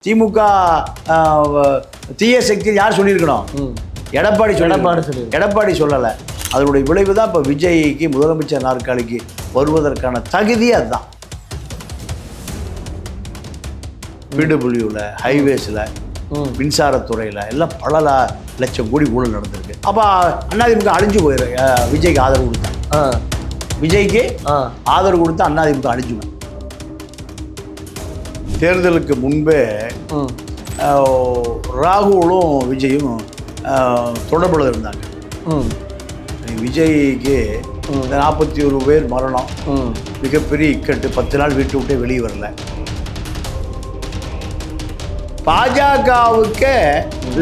திமுக தீய சக்தி யார் சொல்லியிருக்கணும்? எடப்பாடி சொல்லலை. அதனுடைய விளைவு தான் இப்போ விஜய்க்கு முதலமைச்சர் நாற்காலிக்கு வருவதற்கான தகுதி அதுதான். பிடபிள்யூவில், ஹைவேஸில், மின்சாரத்துறையில் எல்லாம் பல லட்சம் கோடி ஊழல் நடந்திருக்கு. அப்போ அதிமுக அழிஞ்சு போயிரு. விஜய்க்கு ஆதரவு கொடுத்தா விஜய்க்கு ஆதரவு கொடுத்தா அதிமுக அழிஞ்சு. தேர்தலுக்கு முன்பே ராகுலும் விஜயும் தொடர்பில் இருந்தாங்க. விஜய்க்கு 41 பேர் மரணம், மிகப்பெரிய இக்கட்டு, 10 நாள் வீட்டை விட்டே வெளியே வரல. பாஜகவுக்கு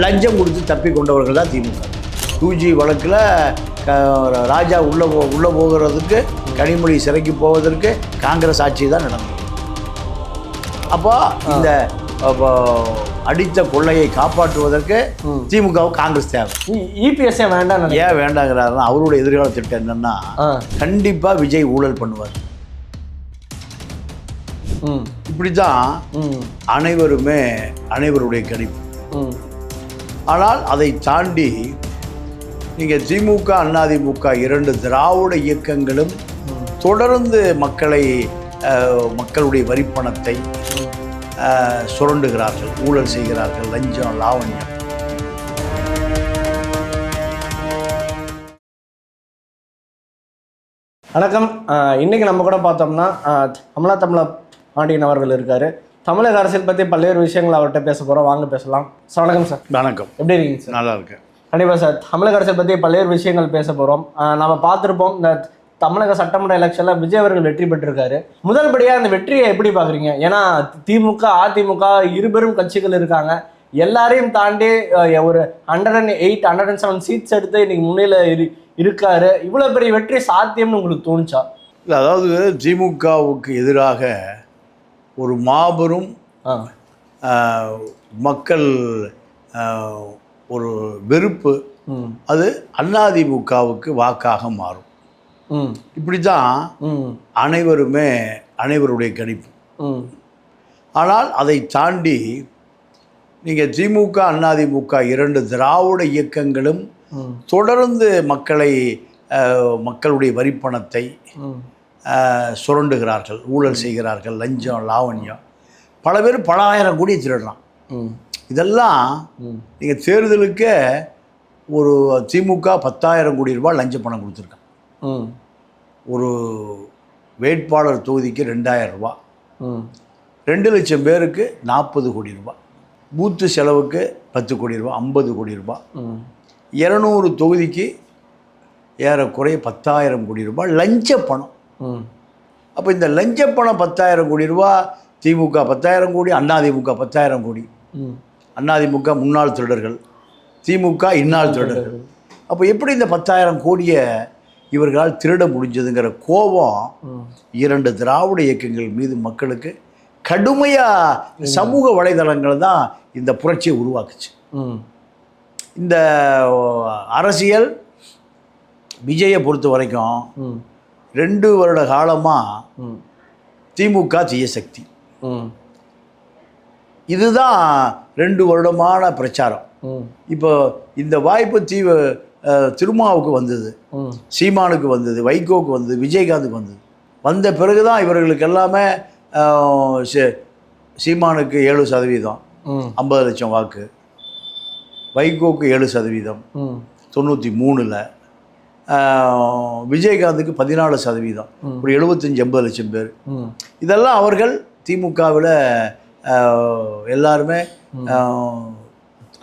லஞ்சம் கொடுத்து தப்பி கொண்டவர்கள் தான் திமுக. 2G வழக்கில் ராஜா உள்ளே போகிறதுக்கு, கனிமொழி சிறைக்கு போவதற்கு காங்கிரஸ் ஆட்சி தான் நடந்தது. அப்போ இந்த அடித்த கொள்ளையை காப்பாற்றுவதற்கு திமுகவுக்கு காங்கிரஸ் தேவை. இபிஎஸ் வேண்டாம். ஏன் வேண்டாங்கிறாருன்னா, அவருடைய எதிர்கால திட்டம் என்னன்னா, கண்டிப்பா விஜய் ஊழல் பண்ணுவார். இப்படிதான் அனைவருடைய கணிப்பு. ஆனால் அதை தாண்டி நீங்க திமுக அதிமுக 2 திராவிட இயக்கங்களும் தொடர்ந்து மக்களுடைய வரிப்பணத்தை சுரண்டுகிறார்கள், ஊழல் செய்கிறார்கள், லஞ்சம், லாவண்யம். வணக்கம். இன்னைக்கு நம்ம கூட பார்த்தோம்னா தமிழ பாண்டியன் அவர்கள் இருக்காரு. தமிழக அரசியல் பற்றி பல்வேறு விஷயங்கள் அவர்கிட்ட பேச போகிறோம். வாங்க பேசலாம். சார் வணக்கம். சார் வணக்கம். எப்படி இருக்கீங்க சார்? நல்லா இருக்கேன். கண்டிப்பாக சார். தமிழக அரசியல் பற்றி பல்வேறு விஷயங்கள் பேச போகிறோம். நம்ம பார்த்துருப்போம், இந்த தமிழக சட்டமன்ற எலெக்ஷனில் விஜய் அவர்கள் வெற்றி பெற்றிருக்காரு. முதல்படியாக அந்த வெற்றியை எப்படி பார்க்குறீங்க? ஏன்னா திமுக அதிமுக இருபெரும் கட்சிகள் இருக்காங்க. எல்லாரையும் தாண்டி ஒரு 108 107 சீட்ஸ் எடுத்து இன்னைக்கு முன்னிலை இருக்காரு. இவ்வளோ பெரிய வெற்றி சாத்தியம்னு உங்களுக்கு தோணுச்சா? இல்லை, அதாவது திமுகவுக்கு எதிராக ஒரு மாபெரும் மக்கள் ஒரு வெறுப்பு, அது அதிமுகவுக்கு வாக்காக மாறும். இப்படிதான் அனைவருடைய கணிப்பு. ஆனால் அதை தாண்டி நீங்க திமுக அதிமுக 2 திராவிட இயக்கங்களும் தொடர்ந்து மக்களுடைய வரிப்பணத்தை சுரண்டுகிறார்கள், ஊழல் செய்கிறார்கள், லஞ்சம், லாவண்யம். பல பேர் பல ஆயிரம் கோடி திருடுறான். இதெல்லாம் நீங்க தேர்தலுக்கு ஒரு திமுக 10,000 கோடி ரூபாய் லஞ்ச பணம் கொடுத்துருக்காங்க. ஒரு வேட்பாளர் தொகுதிக்கு 2,000 ரூபா, 2 லட்சம் பேருக்கு 40 கோடி ரூபாய், பூத்து செலவுக்கு 10 கோடி ரூபாய், 50 கோடி ரூபாய், 200 தொகுதிக்கு ஏறக்குறைய 10,000 கோடி ரூபாய் லஞ்ச பணம். அப்போ இந்த லஞ்ச பணம் 10,000 கோடி ரூபா, திமுக 10,000 கோடி, அதிமுக 10,000 கோடி. அதிமுக முன்னாள் திருடர்கள், திமுக இந்நாள் திருடர்கள். அப்போ எப்படி இந்த 10,000 கோடியை இவர்களால் திருட முடிஞ்சதுங்கிற கோபம் 2 திராவிட இயக்கங்கள் மீது மக்களுக்கு கடுமையாக சமூக வலைதளங்கள் தான் இந்த புரட்சியை உருவாக்குச்சு. இந்த அரசியல் விஜயை பொறுத்த வரைக்கும் 2 வருட காலமாக திமுக தீய சக்தி, இதுதான் 2 வருடமான பிரச்சாரம். இப்போ இந்த வாய்ப்பு திருமாவுக்கு வந்தது, சீமானுக்கு வந்தது, வைகோவுக்கு வந்தது, விஜயகாந்துக்கு வந்தது. வந்த பிறகு தான் இவர்களுக்கு எல்லாமே சீமானுக்கு 7%, 50 லட்சம் வாக்கு, வைகோவுக்கு 7%, 93ல், விஜயகாந்துக்கு 14%, ஒரு 75-80 லட்சம் பேர். இதெல்லாம் அவர்கள் திமுகவில் எல்லாருமே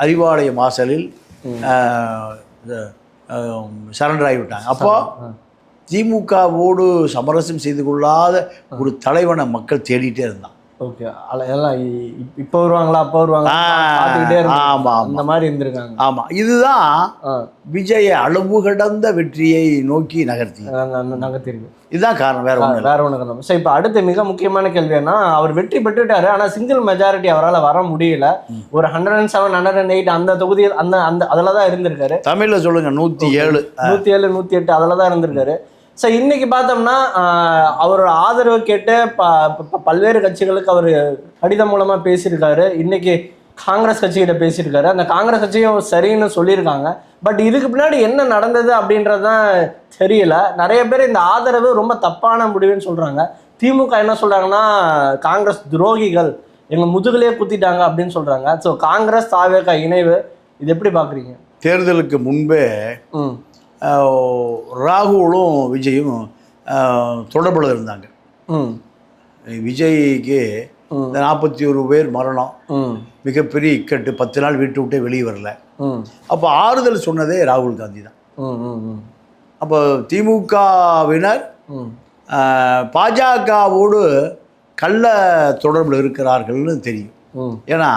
அறிவாலய வாசலில் சரண்டர் ஆகிவிட்டாங்க. அப்போ திமுகவோடு சமரசம் செய்து கொள்ளாத ஒரு தலைவனை மக்கள் தேடிட்டே இருந்தான். ஓகே, எல்லாம் இப்போ வருவாங்களா அப்போ வருவாங்க, ஆமாம், அந்த மாதிரி இருந்திருக்காங்க. ஆமாம், இதுதான் விஜய அளவு கடந்த வெற்றியை நோக்கி நகர்த்திருக்கு. இதுதான் காரணம், வேற ஒன்று காரணம். ஸோ இப்போ அடுத்த மிக முக்கியமான கேள்வி என்ன, அவர் வெற்றி பெற்றுட்டாரு, ஆனால் சிங்கிள் மெஜாரிட்டி அவரால் வர முடியல. ஒரு 107 108 அந்த தொகுதியில் அதில் தான் இருந்திருக்காரு. தமிழில் சொல்லுங்க, 107 108 அதில் தான் இருந்திருக்காரு. சார் இன்னைக்கு பார்த்தோம்னா அவரோட ஆதரவு கேட்டு பல்வேறு கட்சிகளுக்கு அவர் கடிதம் மூலமா பேசியிருக்காரு. இன்னைக்கு காங்கிரஸ் கட்சிகிட்ட பேசியிருக்காரு. அந்த காங்கிரஸ் கட்சியும் சரின்னு சொல்லியிருக்காங்க. பட் இதுக்கு பின்னாடி என்ன நடந்தது அப்படின்றதுதான் தெரியல. நிறைய பேர் இந்த ஆதரவு ரொம்ப தப்பான முடிவுன்னு சொல்றாங்க. திமுக என்ன சொல்றாங்கன்னா காங்கிரஸ் துரோகிகள், எங்க முதுகுலயே குத்திட்டாங்க அப்படின்னு சொல்றாங்க. ஸோ காங்கிரஸ் தாவேகா இணைவு இது எப்படி பாக்குறீங்க? தேர்தலுக்கு முன்பே ராகுலும் விஜயும் தொடர்பில் இருந்தாங்க. விஜய்க்கு 41 பேர் மரணம், மிகப்பெரிய இக்கட்டு, 10 நாள் வீட்டு விட்டே வெளியே வரல. அப்போ ஆறுதல் சொன்னதே ராகுல் காந்தி தான். அப்போ திமுகவினர் பாஜகவோடு கள்ள தொடர்பில் இருக்கிறார்கள்னு தெரியும். ஏன்னா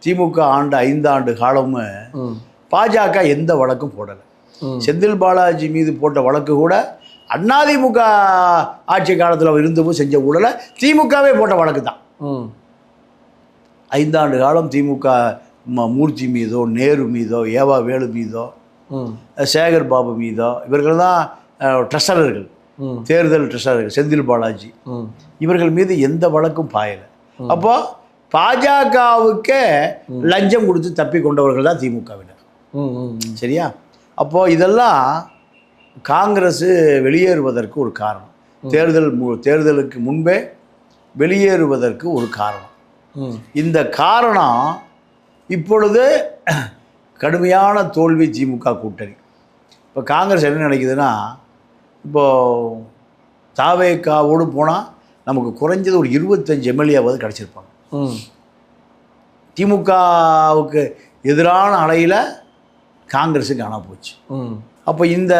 திமுக ஆண்டு 5 ஆண்டு காலமும் பாஜக எந்த வழக்கும் போடலை. செந்தில் பாலாஜி மீது போட்ட வழக்கு கூட அதிமுக ஆட்சி காலத்தில் இருந்தபோது செஞ்ச ஊழலை திமுகவே போட்ட வழக்கு தான். 5 ஆண்டு காலம் திமுக மூர்த்தி மீதோ, நேரு மீதோ, ஏவா வேலு மீதோ, சேகர் பாபு மீதோ, இவர்கள் தான் ட்ரெஷரர்கள், தேர்தல் ட்ரெஷரர்கள். செந்தில் பாலாஜி இவர்கள் மீது எந்த வழக்கும் பாயலை. அப்போ பாஜகவுக்கே லஞ்சம் கொடுத்து தப்பி கொண்டவர்கள் தான் திமுகவினர். சரியா? அப்போது இதெல்லாம் காங்கிரஸ் வெளியேறுவதற்கு ஒரு காரணம், தேர்தலுக்கு முன்பே வெளியேறுவதற்கு ஒரு காரணம். இந்த காரணம் இப்பொழுது கடுமையான தோல்வி திமுக கூட்டணி. இப்போ காங்கிரஸ் என்ன நினைக்குதுன்னா, இப்போது தாவேகாவோடு போனால் நமக்கு குறைஞ்சது ஒரு 25 எம்எல்ஏவாவது கிடச்சிருப்பாங்க. திமுகவுக்கு எதிரான அலையில் காங்கிரஸுக்கு காணா போச்சு. அப்போ இந்த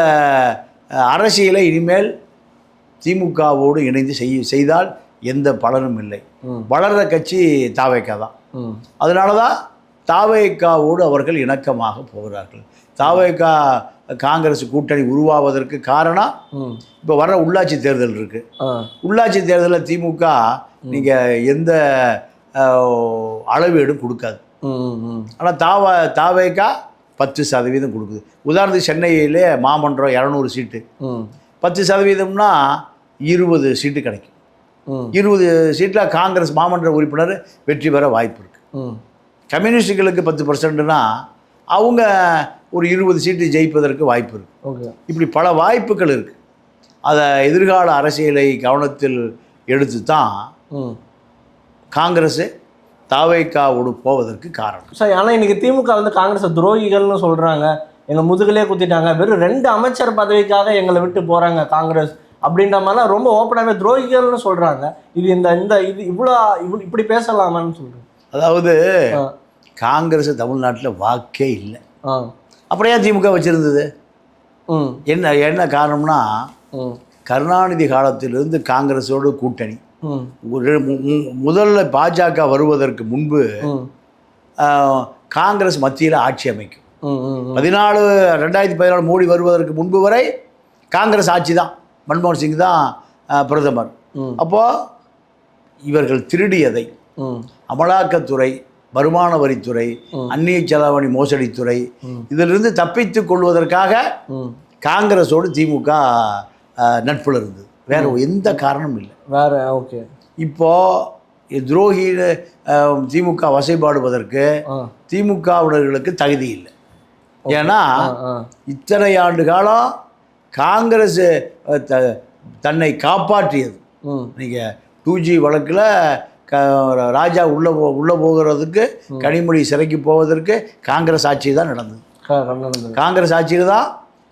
அரசியலை இனிமேல் திமுகவோடு இணைந்து செய்தால் எந்த பலனும் இல்லை. வளர்கிற கட்சி தாவேகா தான். அதனால தான் தாவேகாவோடு அவர்கள் இணக்கமாக போகிறார்கள். தாவேகா காங்கிரஸ் கூட்டணி உருவாவதற்கு காரணம் இப்போ வர்ற உள்ளாட்சி தேர்தல் இருக்குது. உள்ளாட்சி தேர்தலில் திமுக நீங்கள் எந்த அளவீடும் கொடுக்காது. ஆனால் தாவேகா 10% கொடுக்குது. உதாரணத்துக்கு சென்னையிலே மாமன்றம் 200 சீட்டு, 10%னா 20 சீட்டு கிடைக்கும். 20 சீட்டில் காங்கிரஸ் மாமன்ற உறுப்பினர் வெற்றி பெற வாய்ப்பு இருக்குது. கம்யூனிஸ்டுகளுக்கு 10%னா அவங்க ஒரு 20 சீட்டு ஜெயிப்பதற்கு வாய்ப்பு இருக்குது. இப்படி பல வாய்ப்புகள் இருக்குது. அதை எதிர்கால அரசியலை கவனத்தில் எடுத்து தான் காங்கிரஸ் தாவேகாவோடு போவதற்கு காரணம். சார், ஆனால் இன்னைக்கு திமுக வந்து காங்கிரஸ் துரோகிகள்னு சொல்கிறாங்க, எங்கள் முதுகிலே குத்திட்டாங்க, வெறும் 2 அமைச்சர் பதவிக்காக எங்களை விட்டு போகிறாங்க காங்கிரஸ் அப்படின்ற மாதிரிலாம் ரொம்ப ஓப்பனாகவே துரோகிகள்னு சொல்கிறாங்க. இது இது இப்படி பேசலாமான்னு சொல்கிறேன். அதாவது காங்கிரஸ் தமிழ்நாட்டில் வாக்கே இல்லை. அப்படியே திமுக வச்சுருந்தது. என்ன காரணம்னா, கருணாநிதி காலத்திலிருந்து காங்கிரஸோடு கூட்டணி. முதல்ல பாஜக வருவதற்கு முன்பு காங்கிரஸ் மத்தியில் ஆட்சி அமைக்கும். 2014 மோடி வருவதற்கு முன்பு வரை காங்கிரஸ் ஆட்சி தான். மன்மோகன் சிங் தான் பிரதமர். அப்போது இவர்கள் திருடியதை அமலாக்கத்துறை, வருமான வரித்துறை, அந்நிய செலாவணி மோசடித்துறை, இதிலிருந்து தப்பித்து கொள்வதற்காக காங்கிரஸோடு திமுக நட்பில் இருந்தது. வேற எந்த காரணமும் இல்லை. வேற ஓகே. இப்போது துரோகி திமுக வசைபாடுவதற்கு திமுகவினர்களுக்கு தகுதி இல்லை. ஏன்னா இத்தனை ஆண்டு காலம் காங்கிரஸ் தன்னை காப்பாற்றியது. நீங்கள் 2G வழக்கில் ராஜா உள்ளே போகிறதுக்கு, கனிமொழி சிறைக்கு போவதற்கு காங்கிரஸ் ஆட்சி தான் நடந்தது. காங்கிரஸ் ஆட்சியில் தான்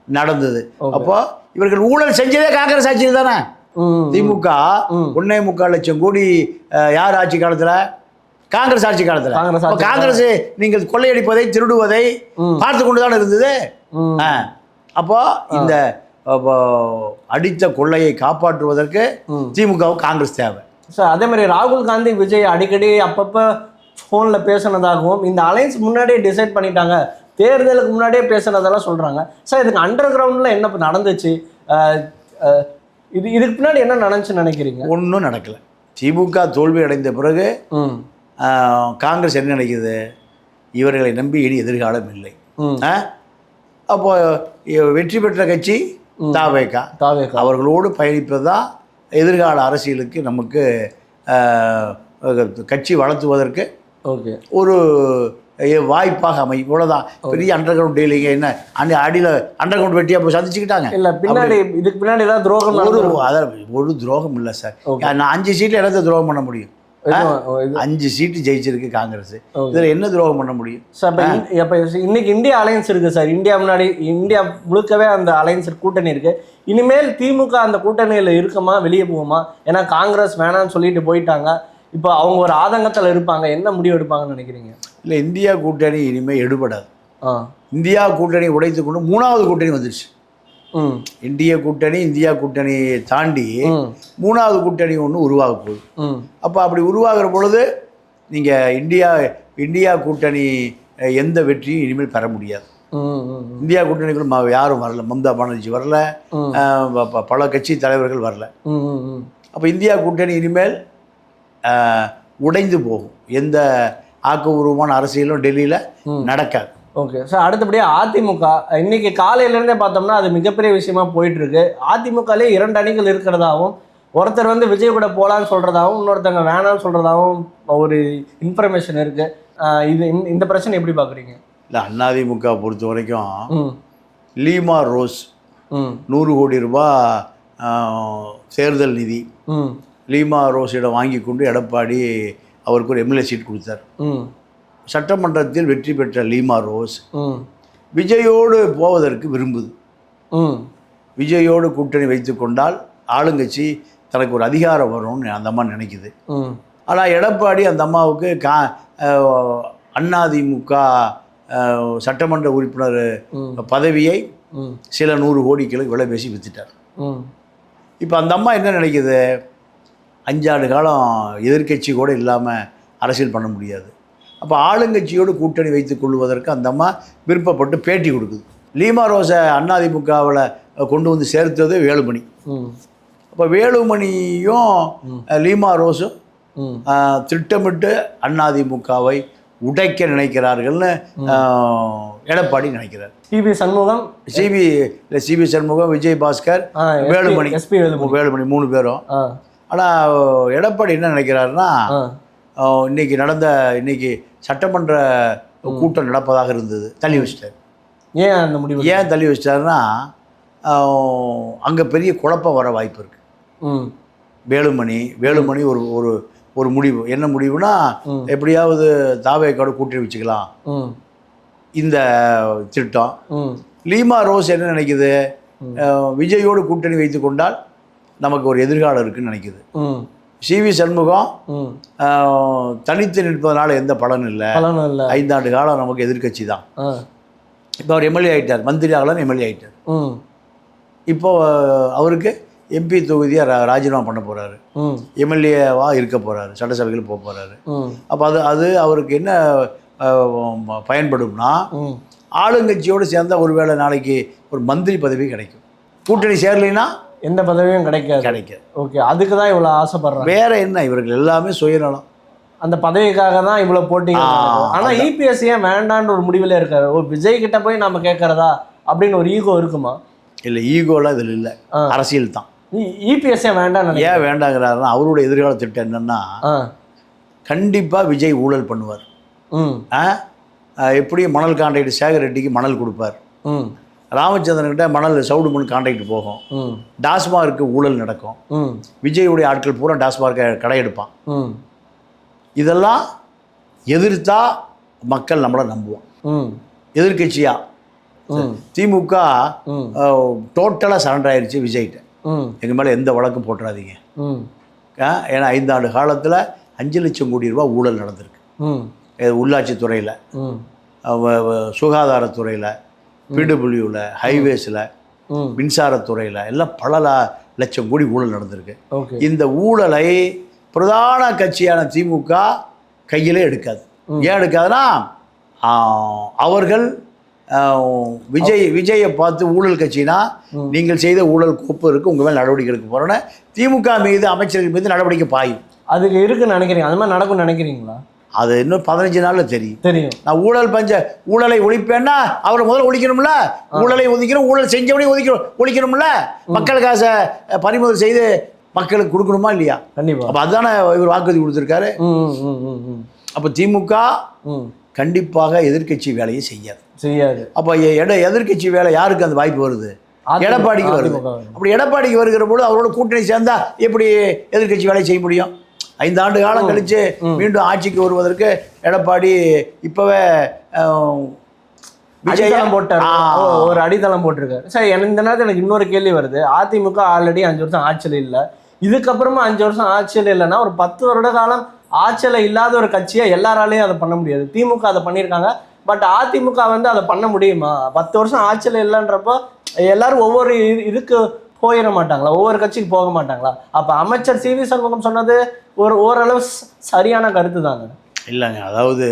நடந்தது. அப்போ இவர்கள் ஊழல் செஞ்சதே காங்கிரஸ் ஆட்சியில் தானே. திமுக 1.25 லட்சம் கோடி யார் ஆட்சி காலத்தில்? காங்கிரஸ் ஆட்சி காலத்தில். காங்கிரஸ் நீங்கள் கொள்ளையடிப்பதை, திருடுவதை பார்த்து கொண்டு தான் இருந்தது. அப்போ இந்த அடித்த கொள்ளையை காப்பாற்றுவதற்கு திமுகவும் காங்கிரஸ் தேவை. சார், அதே மாதிரி ராகுல் காந்தி, விஜய் அடிக்கடி அப்பப்போ ஃபோனில் பேசினதாகவும், இந்த அலைன்ஸ் முன்னாடியே டிசைட் பண்ணிட்டாங்க, தேர்தலுக்கு முன்னாடியே பேசுனதெல்லாம் சொல்கிறாங்க. சார், இதுக்கு அண்டர் கிரவுண்டில் என்ன நடந்துச்சு? இதுக்கு பின்னாடி என்ன நடந்துச்சுன்னு நினைக்கிறீங்க? ஒன்றும் நடக்கலை. திமுக தோல்வி அடைந்த பிறகு காங்கிரஸ் என்ன நினைக்குது? இவர்களை நம்பி இனி எதிர்காலம் இல்லை. அப்போ வெற்றி பெற்ற கட்சி தாவேகா அவர்களோடு பயணிப்பது தான் எதிர்கால அரசியலுக்கு நமக்கு கட்சி வளர்த்துவதற்கு ஓகே ஒரு வாய்ப்பாக அமையும். இவ்வளோதான். பெரிய அண்டர் கிரவுண்ட் டீலிங் என்ன அடியில் அண்டர் கிரவுண்ட் வெட்டியாக போய் சந்திச்சுக்கிட்டாங்க. இல்லை பின்னாடி இதுக்கு பின்னாடி ஏதாவது துரோகம் ஒரு துரோகம் இல்லை சார். நான் 5 சீட்டில் இடத்த துரோகம் பண்ண முடியும். 5 சீட்டு ஜெயிச்சிருக்கு காங்கிரஸ். இதில் என்ன துரோகம் பண்ண முடியும் சார்? இப்போ இன்னைக்கு இந்தியா அலையன்ஸ் இருக்குது சார். இந்தியா முன்னாடி இந்தியா முழுக்கவே அந்த அலையன்ஸ் கூட்டணி இருக்குது. இனிமேல் திமுக அந்த கூட்டணியில் இருக்குமா, வெளியே போகுமா? ஏன்னா காங்கிரஸ் வேணான்னு சொல்லிட்டு போயிட்டாங்க. இப்போ அவங்க ஒரு ஆதங்கத்தில் இருப்பாங்க. என்ன முடிவு எடுப்பாங்கன்னு நினைக்கிறீங்க? இல்லை, இந்தியா கூட்டணி இனிமேல் எடுபடாது. இந்தியா கூட்டணி உடைத்து கொண்டு 3வது கூட்டணி வந்துடுச்சு. இந்தியா கூட்டணியை தாண்டி 3வது கூட்டணி ஒன்று உருவாக போகுது. அப்போ அப்படி உருவாகிற பொழுது நீங்கள் இந்தியா கூட்டணி எந்த வெற்றியும் இனிமேல் பெற முடியாது. இந்தியா கூட்டணிக்குள்ள யாரும் வரல. மம்தா பானர்ஜி வரல, பல கட்சி தலைவர்கள் வரல. அப்போ இந்தியா கூட்டணி இனிமேல் உடைந்து போகும். எந்த ஆக்கப்பூர்வமான அரசியலும் டெல்லியில் நடக்காது. Okay sir. அடுத்தபடியாக அதிமுக இன்னைக்கு காலையிலேருந்தே பார்த்தோம்னா அது மிகப்பெரிய விஷயமா போயிட்டு இருக்கு. அதிமுகலே 2 அணிகள் இருக்கிறதாகவும், ஒருத்தர் வந்து விஜய் கூட போகலான்னு சொல்றதாகவும், இன்னொருத்தவங்க வேணான்னு சொல்றதாகவும் ஒரு இன்ஃபர்மேஷன் இருக்கு. இந்த பிரச்சனை எப்படி பார்க்குறீங்க? இல்லை, அதிமுக பொறுத்த வரைக்கும் லீமா ரோஸ் 100 கோடி ரூபாய் தேர்தல் நிதி லீமா ரோஸிடம் வாங்கி கொண்டு எடப்பாடி அவருக்கு ஒரு எம்எல்ஏ சீட் கொடுத்தார். சட்டமன்றத்தில் வெற்றி பெற்ற லீமா ரோஸ் விஜயோடு போவதற்கு விரும்புது. விஜயோடு கூட்டணி வைத்து கொண்டால் ஆளுங்கட்சி தனக்கு ஒரு அதிகாரம் வரும்னு அந்த அம்மா நினைக்குது. ஆனால் எடப்பாடி அந்த அம்மாவுக்கு அதிமுக சட்டமன்ற உறுப்பினர் பதவியை சில 100 கோடிகளுக்கு விலை பேசி வித்துட்டார். இப்போ அந்த அம்மா என்ன நினைக்குது? 5 ஆண்டு காலம் எதிர்கட்சி கூட இல்லாமல் அரசியல் பண்ண முடியாது. அப்போ ஆளுங்கட்சியோடு கூட்டணி வைத்துக் கொள்வதற்கு அந்த அம்மா விருப்பப்பட்டு பேட்டி கொடுக்குது. லீமா ரோஸை அதிமுகவில் கொண்டு வந்து சேர்த்தது வேலுமணி. அப்போ வேலுமணியும் லீமா ரோஸும் திட்டமிட்டு அதிமுகவை உடைக்க நினைக்கிறார்கள்னு எடப்பாடி நினைக்கிறார். சிபி சண்முகம், விஜய் பாஸ்கர், வேலுமணி 3 பேரும். ஆனால் எடப்பாடி என்ன நினைக்கிறாருன்னா, இன்னைக்கு சட்டமன்ற கூட்டம் நடப்பதாக இருந்தது, தள்ளி வச்சிட்டார். ஏன் தள்ளி வச்சிட்டாருன்னா, அங்கே பெரிய குழப்பம் வர வாய்ப்பு இருக்கு. வேலுமணி ஒரு முடிவு. என்ன முடிவுனா, எப்படியாவது தாவேக்காடு கூட்டணி வச்சுக்கலாம் இந்த திட்டம். லீமா ரோஸ் என்ன நினைக்குது? விஜயோடு கூட்டணி வைத்து கொண்டால் நமக்கு ஒரு எதிர்காலம் இருக்குன்னு நினைக்குது. சிவி சண்முகம் தனித்து நிற்பதனால எந்த பலனும் இல்லை. 5 ஆண்டு காலம் நமக்கு எதிர்கட்சி தான். இப்போ அவர் எம்எல்ஏ ஆகிட்டார், மந்திரி ஆகலாம் எம்எல்ஏ ஆகிட்டார். இப்போ அவருக்கு எம்பி தொகுதியை ராஜினாமா பண்ண போகிறாரு, எம்எல்ஏவாக இருக்க போகிறாரு, சட்டசபைகள் போக போகிறாரு. அப்போ அது அவருக்கு என்ன பயன்படும்னா, ஆளுங்கட்சியோடு சேர்ந்தால் ஒருவேளை நாளைக்கு ஒரு மந்திரி பதவி கிடைக்கும். கூட்டணி சேரலைன்னா எந்த பதவியும் கிடைக்காது. ஓகே, அதுக்கு தான் இவ்வளோ ஆசைப்படுறாங்க. வேற என்ன, இவர்கள் எல்லாமே சுயநலம். அந்த பதவிக்காக தான் இவ்வளோ போட்டி. ஆனால் இபிஎஸ் ஏன் வேண்டான்னு ஒரு முடிவில் இருக்காரு. விஜய் கிட்ட போய் நம்ம கேட்கறதா அப்படின்னு ஒரு ஈகோ இருக்குமா? இல்லை, ஈகோலாம் இதில் இல்லை, அரசியல் தான். இபிஎஸ் ஏன் வேண்டாம்? ஏன் வேண்டாங்கிறாருன்னா, அவருடைய எதிர்கால திட்டம் என்னன்னா, கண்டிப்பாக விஜய் ஊழல் பண்ணுவார். எப்படி மணல் கான்ட்ராக்ட் சேகர் ரெட்டிக்கு மணல் கொடுப்பார், ராமச்சந்திரன்கிட்ட மணல் சவுடு மண் கான்ட்ராக்ட் போகும், டாஸ்மார்க்கு ஊழல் நடக்கும், விஜயுடைய ஆட்கள் பூரா டாஸ்மார்க்கை கடை எடுப்பான். இதெல்லாம் எதிர்த்தா மக்கள் நம்மளை நம்புவோம். எதிர்கட்சியா திமுக டோட்டலாக சரண்டர் ஆயிடுச்சு விஜய்கிட்ட. எங்கள் மேலே எந்த வழக்கும் போட்டுறாதீங்க. ஏன்னா 5 ஆண்டு காலத்தில் 5 லட்சம் கோடி ரூபாய் ஊழல் நடந்திருக்கு. உள்ளாட்சித்துறையில், சுகாதாரத்துறையில், பிடபிள்யூவில், ஹைவேஸில், மின்சாரத்துறையில் எல்லாம் பல லட்சம் கோடி ஊழல் நடந்திருக்கு. இந்த ஊழலை பிரதான கட்சியான திமுக கையிலே எடுக்காது. ஏன் எடுக்காதுன்னா, அவர்கள் விஜயை பார்த்து ஊழல் கட்சினா நீங்கள் செய்த ஊழல் கோப்பு இருக்குது, உங்கள் மேலே நடவடிக்கை எடுக்க போகிறோன்னு திமுக மீது, அமைச்சர்கள் மீது நடவடிக்கை பாயும். அதுக்கு இருக்குன்னு நினைக்கிறீங்க? அது மாதிரி நடக்கும்னு நினைக்கிறீங்களா? அது இன்னும் 15 நாளில் தெரியும். நான் ஊழலை ஒழிப்பேன்னா அவரை முதல்ல ஒழிக்கணும்ல. ஊழலை ஒழிக்கணும், ஊழல் செஞ்சவனையும் ஒழிக்கணும்ல. மக்கள் காசை பறிமுதல் செய்து மக்களுக்கு கொடுக்கணுமா இல்லையா? கண்டிப்பா. அப்போ அதுதானே இவர் வாக்குறுதி கொடுத்துருக்காரு. அப்போ திமுக கண்டிப்பாக எதிர்க்கட்சி வேலையை செய்யாது. அப்போ எதிர்க்கட்சி வேலை யாருக்கு அந்த வாய்ப்பு வருது? எடப்பாடிக்கு வருது. அப்படி எடப்பாடிக்கு வருகிற போது அவரோட கூட்டணி சேர்ந்தா எப்படி எதிர்க்கட்சி வேலை செய்ய முடியும்? 5 ஆண்டு காலம் கழிச்சு மீண்டும் ஆட்சிக்கு வருவதற்கு எடப்பாடி இப்பவே விஜயம் போட்டார், ஒரு அடித்தளம் போட்டிருக்காரு. சரி, இந்த நேரத்தில் எனக்கு இன்னொரு கேள்வி வருது. அதிமுக ஆல்ரெடி 5 வருஷம் ஆட்சியில் இல்லை, இதுக்கப்புறமா 5 வருஷம் ஆட்சியில் இல்லைன்னா ஒரு 10 வருட காலம் ஆட்சியில் இல்லாத ஒரு கட்சியை எல்லாராலையும் அதை பண்ண முடியாது. திமுக அதை பண்ணியிருக்காங்க, பட் அதிமுக வந்து அதை பண்ண முடியுமா? 10 வருஷம் ஆட்சியில் இல்லைன்றப்போ எல்லாரும் ஒவ்வொரு இதுக்கு போயிட மாட்டாங்களா? ஒவ்வொரு கட்சிக்கு போக மாட்டாங்களா? அப்போ அமைச்சர் சி வி சண்முகம் சொன்னது ஓரளவு சரியான கருத்து தாங்க. இல்லைங்க, அதாவது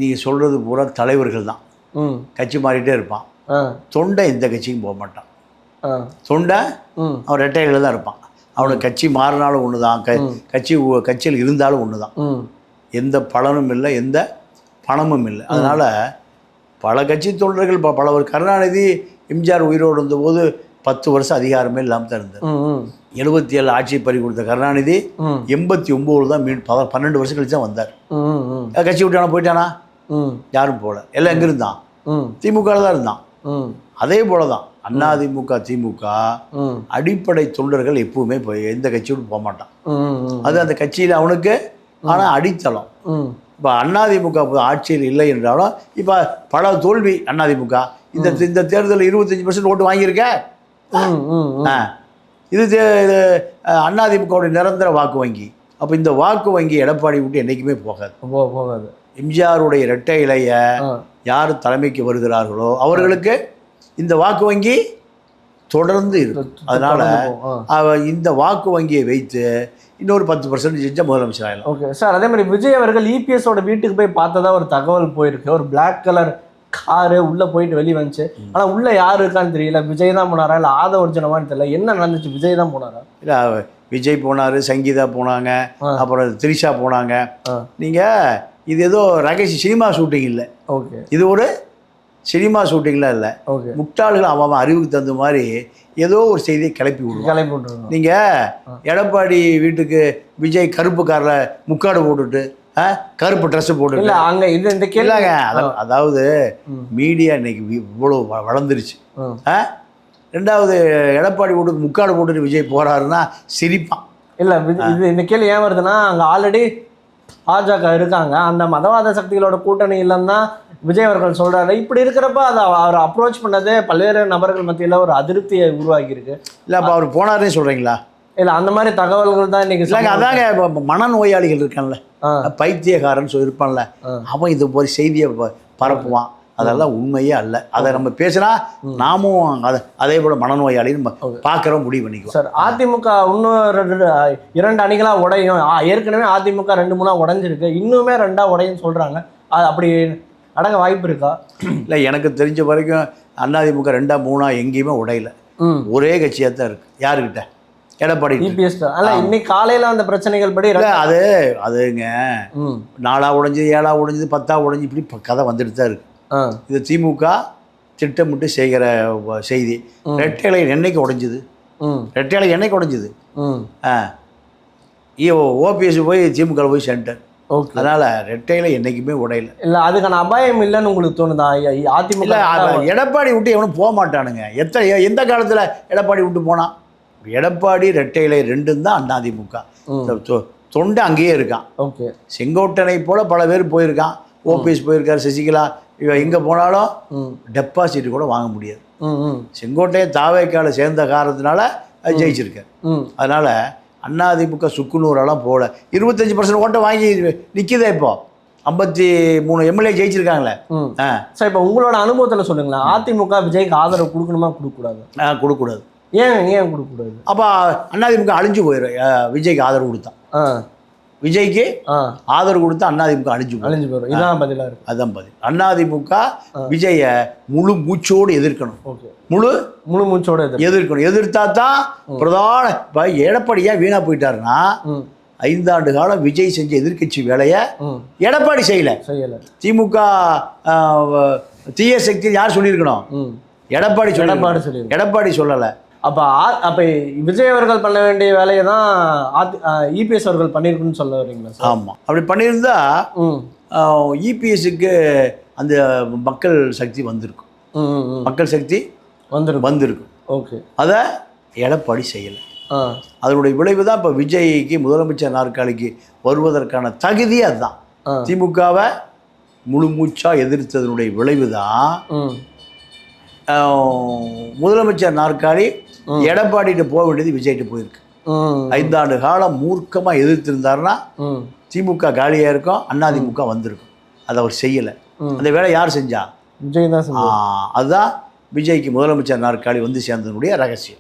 நீங்கள் சொல்கிறது பூரா தலைவர்கள் தான். கட்சி மாறிட்டே இருப்பான். தொண்டை எந்த கட்சிக்கும் போக மாட்டான். தொண்டை அவன் ரெட்டைகளில் தான் இருப்பான். அவனுக்கு கட்சி மாறினாலும் ஒன்று தான், கட்சியில் இருந்தாலும் ஒன்று தான். எந்த பலனும் இல்லை, எந்த பணமும் இல்லை. அதனால் பல கட்சி தொண்டர்கள் பலவர் கருணாநிதி எம்ஜிஆர் உயிரோடு இருந்தபோது 10 வருஷம் அதிகாரமே இல்லாமல் தான் இருந்தது. 77 ஆட்சி பறி கொடுத்த கருணாநிதி 89 தான் 12 வருஷம் கழிச்சு தான் வந்தார். கட்சி விட்டானா போயிட்டானா? யாரும் போகல. எல்லாம் எங்கே இருந்தான்? திமுக தான் இருந்தான். அதே போல தான் அதிமுக திமுக அடிப்படை தொண்டர்கள் எப்பவுமே எந்த கட்சியோடு போக மாட்டான். அது அந்த கட்சியில் அவனுக்கு ஆனால் அடித்தளம். இப்போ அதிமுக ஆட்சியில் இல்லை என்றாலும் இப்போ பல தோல்வி அதிமுக. இந்த தேர்தலில் 25% ஓட்டு வாங்கியிருக்க. இது அதிமுகவுடைய நிரந்தர வாக்கு வங்கி. அப்போ இந்த வாக்கு வங்கி எடப்பாடி விட்டு என்றைக்குமே போகாது. எம்ஜிஆருடைய இரட்டை இலைய யார் தலைமைக்கு வருகிறார்களோ அவர்களுக்கு இந்த வாக்கு வங்கி தொடர்ந்து இருக்கும். அதனால இந்த வாக்கு வங்கியை வைத்து இன்னொரு 10% செஞ்ச முதலமைச்சர் ஆகலாம். ஓகே சார், அதே மாதிரி விஜய் அவர்கள் இபிஎஸோட வீட்டுக்கு போய் பார்த்ததா ஒரு தகவல் போயிருக்கு. ஒரு பிளாக் கலர் காரு உள்ள போயிட்டு வெளியே வந்துச்சு. ஆனா உள்ள யாரு இருக்கான்னு தெரியல. விஜய் தான் போனாரா இல்லை ஆதவர்ஜனமான்னு தெரியல. என்ன நடந்துச்சு? விஜய் தான் போனாரா? இல்லை, விஜய் போனாரு, சங்கீதா போனாங்க, அப்புறம் திரிஷா போனாங்க. நீங்க இது ஏதோ ரகசிய சினிமா ஷூட்டிங் இல்லை. ஓகே, இது ஒரு சினிமா ஷூட்டிங்லாம் இல்லை. முட்டாள்கள் அவன் அறிவுக்கு தகுந்த மாதிரி ஏதோ ஒரு செய்தியை கிளப்பி விடுவோம். நீங்கள் எடப்பாடி வீட்டுக்கு விஜய் கருப்பு காரில் முக்காடு போட்டுட்டு கருப்பு ட்ரெஸ்ஸு போட்டு அங்கே இந்த கேள்விங்க. அதாவது மீடியா இன்னைக்கு இவ்வளோ வளர்ந்துருச்சு. ரெண்டாவது எடப்பாடி வீட்டுக்கு முக்காடு போட்டுட்டு விஜய் போகிறாருன்னா சிரிப்பான். இல்லை, இது இந்த கேள்வி ஏன் வருதுன்னா அங்கே ஆல்ரெடி பாஜக இருக்காங்க, அந்த மதவாத சக்திகளோட கூட்டணி இல்லைன்னா விஜய் அவர்கள் சொல்றாரு. இப்படி இருக்கிறப்ப அதை அவர் அப்ரோச் பண்ணதே பல்வேறு நபர்கள் மத்தியில் ஒரு அதிருப்தியை உருவாக்கியிருக்கு. இல்லை, அப்போ அவர் போனாருன்னு சொல்கிறீங்களா? இல்லை, அந்த மாதிரி தகவல்கள் தான் இன்னைக்கு. இல்லைங்க, அதாங்க மனநோயாளிகள் இருக்கான்ல, பைத்தியக்காரன்னு சொல்லியிருப்பான்ல, அவன் இது போய் செய்தியை பரப்புவான். அதெல்லாம் உண்மையே அல்ல. அதை நம்ம பேசினா நாமும் அதே போல மனநோயாளின்னு பார்க்குற முடிவு பண்ணிக்குவோம். சார், அதிமுக இன்னும் 2 அணிகளா உடையும். ஏற்கனவே அதிமுக 2-3 உடைஞ்சிருக்கு, இன்னுமே 2 உடையும் சொல்றாங்க. அது அப்படி அடங்க வாய்ப்பு இருக்கா? இல்லை, எனக்கு தெரிஞ்ச வரைக்கும் அதிமுக 2-3 எங்கேயுமே உடையில. ஒரே கட்சியாக தான் இருக்கு. யாருக்கிட்ட? எடப்பாடி. இன்னைக்கு காலையில அந்த பிரச்சனைகள் படி அதுங்க 4 உடைஞ்சது, 7 உடைஞ்சது, 10 உடைஞ்சு இப்படி கதை வந்துட்டு தான் இருக்கு. இது திமுக திட்டமிட்டு செய்கிற செய்தி. ரெட்டைலை என்னைக்கு உடைஞ்சுது? ரெட்டைலை என்னைக்கு உடைஞ்சுது? ஓபிஎஸ் போய் திமுக போய் சென்டர். அதனால ரெட்டையில என்னைக்குமே உடையில. இல்ல, அதுக்கான அபாயம் இல்லைன்னு உங்களுக்கு தோணுதா? அதிமுக எடப்பாடி விட்டு எவனும் போக மாட்டானுங்க. எந்த காலத்துல எடப்பாடி விட்டு போனா? எடப்பாடி ரெட்டையிலை 2 தான் அதிமுக. தொண்டை அங்கேயே இருக்கான். ஓகே, செங்கோட்டனை போல பல பேர் போயிருக்கான். ஓபிஎஸ் போயிருக்காரு, சசிகலா. எங்கே போனாலும் டெபாசிட் கூட வாங்க முடியாது. செங்கோட்டையை தாவேக்கால சேர்ந்த காரணத்தினால ஜெயிச்சிருக்காரு. அதனால அதிமுக சுக்குநூறெல்லாம் போல 25% ஓட்டை வாங்கி நிற்கிதே. இப்போ 53 எம்எல்ஏ ஜெயிச்சிருக்காங்களே. சார், இப்போ உங்களோட அனுபவத்தில் சொல்லுங்களேன், அதிமுக விஜய்க்கு ஆதரவு கொடுக்கணுமா கொடுக்கக்கூடாது? கொடுக்கக்கூடாது. ஏன் கொடுக்கக்கூடாது? அப்போ அதிமுக அழிஞ்சு போயிடும். விஜய்க்கு ஆதரவு கொடுத்தா, விஜய்க்கு ஆதரவு கொடுத்தா அதிமுக அழிஞ்சு போயிடும். இதான் பதிலாக இருக்கு. அதான் பதில். அதிமுக விஜய முழு மூச்சோடு எதிர்க்கணும். முழு மூச்சோடு எதிர்க்கணும். எதிர்த்தா தான் பிரதான. எடப்பாடி ஏன் வீணா போயிட்டாருன்னா 5 ஆண்டு காலம் விஜய் செஞ்ச எதிர்க்கட்சி வேலையை ம் எடப்பாடி செய்யலை. செய்யலை. திமுக தீய சக்தி யார் சொல்லியிருக்கணும்? ம் எடப்பாடி எடப்பாடி சொல்லி. எடப்பாடி சொல்லலை. அப்ப விஜய் அவர்கள் பண்ண வேண்டிய வேலையை தான் இபிஎஸ் அவர்கள் பண்ணியிருக்குன்னு சொல்ல வரீங்களா சார்? ஆமாம், அப்படி பண்ணியிருந்தா ம் இபிஎஸ்க்கு அந்த மக்கள் சக்தி வந்திருக்கும். மக்கள் சக்தி வந்திருக்கும். ஓகே, அதை எடப்பாடி செய்யலை. ஆ அதனுடைய விளைவு தான் இப்போ விஜய்க்கு முதலமைச்சர் நாற்காலிக்கு வருவதற்கான தகுதி அதுதான். திமுகவை முழு மூச்சாக எதிர்த்ததனுடைய விளைவு தான் ம் முதலமைச்சர் நாற்காலி எடப்பாடிட்டு போக வேண்டியது விஜய்கிட்ட போயிருக்கு. 5 ஆண்டு காலம் மூர்க்கமாக எதிர்த்திருந்தாருன்னா திமுக காலியாக இருக்கும், அதிமுக வந்திருக்கும். அதை அவர் செய்யலை. அந்த வேலை யார் செஞ்சா? விஜய் தான். அதுதான் விஜய்க்கு முதலமைச்சர் நாற்காலி வந்து சேர்ந்ததனுடைய ரகசியம்.